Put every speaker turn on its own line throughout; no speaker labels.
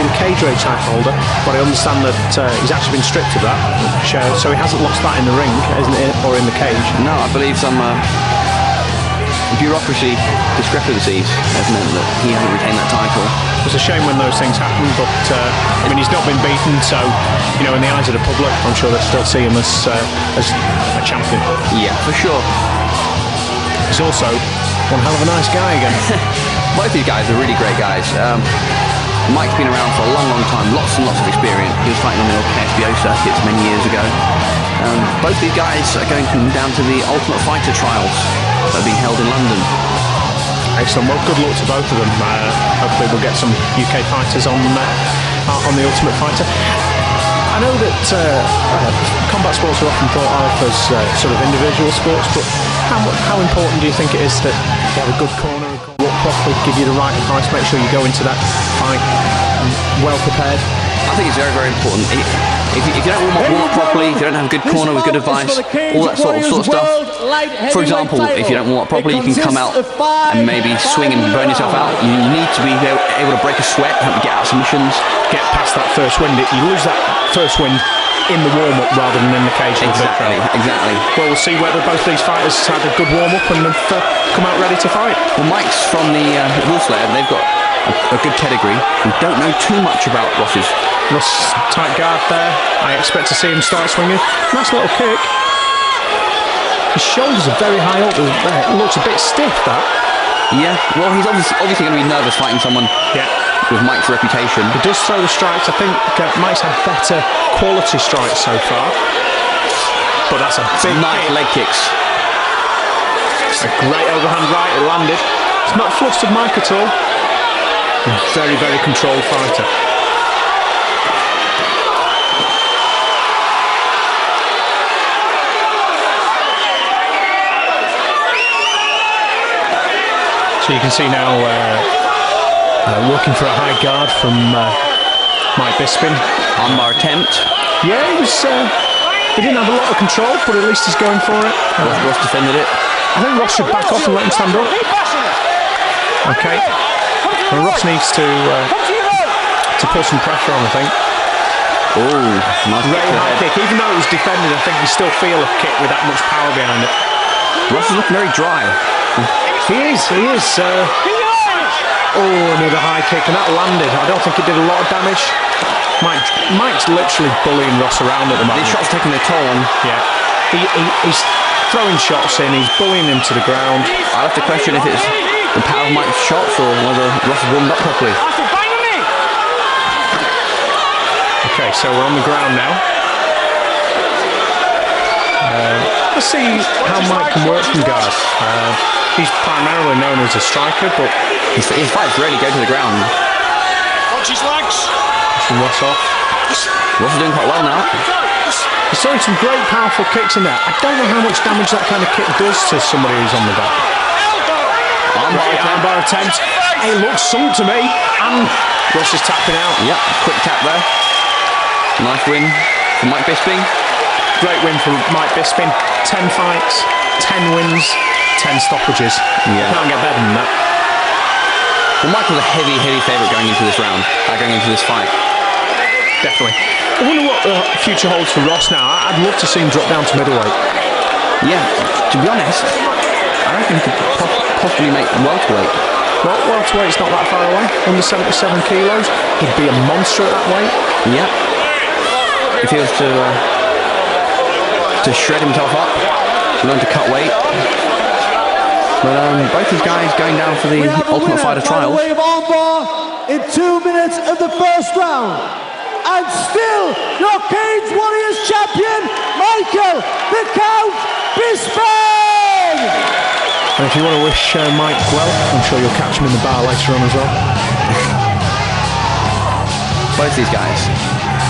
be the cage weight title holder, but I understand that he's actually been stripped of that, so he hasn't lost that in the ring, isn't it, or in the cage?
No, I believe some bureaucracy discrepancies has meant that he hasn't retained that title.
It's a shame when those things happen, but I mean, he's not been beaten, so you know, in the eyes of the public, I'm sure they still see him as a champion.
Yeah, for sure.
He's also one hell of a nice guy again.
Both these guys are really great guys. Mike's been around for a long, long time, lots and lots of experience. He was fighting on the old KSBO circuits many years ago. Both these guys are going down to the Ultimate Fighter trials that are being held in London.
Excellent. Well, good luck to both of them. Hopefully we'll get some UK fighters on the Ultimate Fighter. I know that combat sports are often thought of as sort of individual sports, but how important do you think it is that you have a good corner and walk properly, give you the right advice, make sure you go into that fight well prepared?
I think it's very, very important. If you don't warm up properly, if you don't have a good corner with good advice, all that sort of stuff. For example, if you don't warm up properly, you can come out and maybe swing and burn yourself out. You need to be able to break a sweat, help you get out of submissions.
Get past that first wind. You lose that first wind in the warm-up rather than in the cage.
Exactly.
Well, we'll see whether both these fighters had a good warm-up and have come out ready to fight.
Well, Mike's from the Wolf Slayer. They've got a good pedigree. We don't know too much about Ross's.
Ross, tight guard there. I expect to see him start swinging. Nice little kick. His shoulders are very high up. It looks a bit stiff, that.
Yeah, well, he's obviously going to be nervous fighting someone with Mike's reputation.
He does throw the strikes. I think Mike's had better quality strikes so far. But that's a big
nice leg kicks.
A great overhand right, it landed. It's not flustered Mike at all. A very, very controlled fighter. So you can see now working for a high guard from Mike Bisping.
Armbar attempt.
Yeah, he didn't have a lot of control, but at least he's going for it.
Ross defended it.
I think Ross should back off and let him stand up. Okay. Well, Ross needs to put some pressure on, I think.
Oh, nice
high kick. Even though it was defended, I think you still feel a kick with that much power behind it.
Ross is looking very dry.
He is. Oh, another high kick, and that landed. I don't think it did a lot of damage. Mike's literally bullying Ross around at the moment.
These shots taking their toll on.
Yeah. He's throwing shots in, he's bullying him to the ground.
I'll have to question if it's the power of Mike's shots or whether Ross has warmed up properly.
Okay, so we're on the ground now. Let's see how Mike can work from guard. He's primarily known as a striker, but
his fights rarely go to the ground.
Watch his legs. Pushing Ross off.
Ross is doing quite well now.
He's throwing some great powerful kicks in there. I don't know how much damage that kind of kick does to somebody who's on the back. Armbar attempt. It looks sunk to me. And Ross is tapping out.
Yep, quick tap there. Nice win for Mike Bisping.
Great win for Mike Bisping. 10 fights, 10 wins, 10 stoppages.
Yeah.
Can't get better than that.
Well, Mike was a heavy, heavy favourite going into this round, going into this fight.
Definitely. I wonder what the future holds for Ross now. I'd love to see him drop down to middleweight.
Yeah, to be honest, I reckon he could possibly make welterweight.
Well, welterweight's not that far away. Under 77 kilos. He'd be a monster at that weight.
Yeah. If he was to shred himself up, learn to cut weight. But both these guys going down for the Ultimate Fighter trials.
In 2 minutes of the first round. And still, your Cage Warriors champion, Michael the Count Bisping!
And if you want to wish Mike well, I'm sure you'll catch him in the bar later on as well.
Both these guys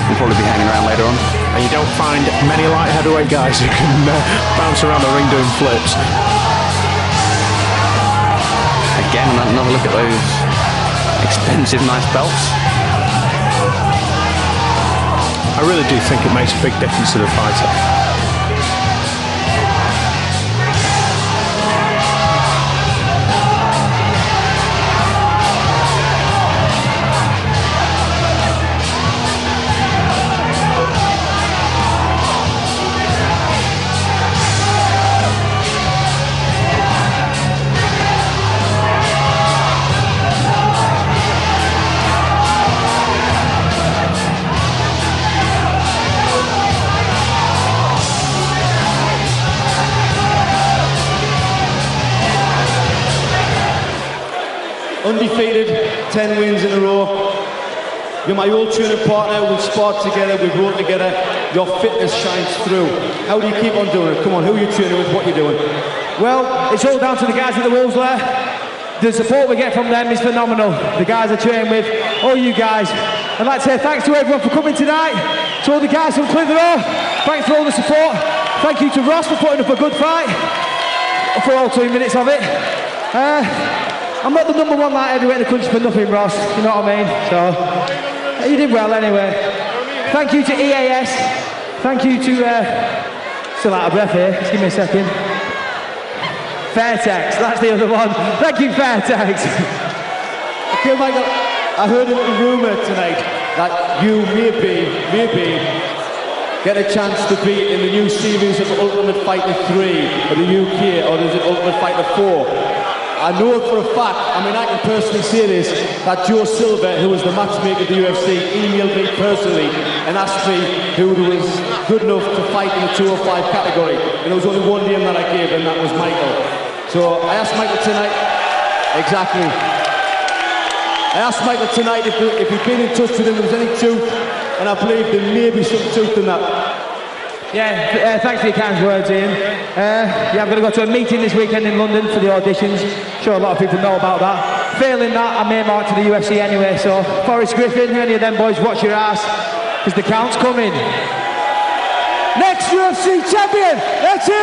will probably be hanging around later on.
And you don't find many light heavyweight guys who can bounce around the ring doing flips.
Again, another look at those expensive, nice belts.
I really do think it makes a big difference to the fighter.
undefeated, 10 wins in a row. You're my old training partner, we've sparred together, we've rowed together. Your fitness shines through. How do you keep on doing it? Come on, who are you training with, what are you doing?
Well, it's all down to the guys at the Wolves there. The support we get from them is phenomenal. The guys I train with, all you guys. I'd like to say thanks to everyone for coming tonight. To all the guys from Clitheroe, thanks for all the support. Thank you to Ross for putting up a good fight for all 2 minutes of it. I'm not the #1 light heavyweight in the country for nothing, Ross. You know what I mean? So you did well anyway. Thank you to EAS. Thank you to still out of breath here. Just give me a second. Fairtex, that's the other one. Thank you, Fairtex.
Okay, Michael, I heard a little rumour tonight that you maybe get a chance to be in the new series of Ultimate Fighter 3 or the UK, or is it Ultimate Fighter 4? I know for a fact, I mean I can personally say this, that Joe Silver, who was the matchmaker of the UFC, emailed me personally and asked me who was good enough to fight in the 205 category. And there was only one name that I gave, and that was Michael. So I asked Michael tonight, exactly. I asked Michael tonight if he'd been in touch with him, if there was any truth, and I believe there may be some truth in that.
Yeah, thanks for your kind words, Ian. Yeah, I'm going to go to a meeting this weekend in London for the auditions. I'm sure a lot of people know about that. Failing that, I may mark to the UFC anyway, so Forrest Griffin, any of them boys, watch your ass, because the count's coming.
Next UFC champion, let's hear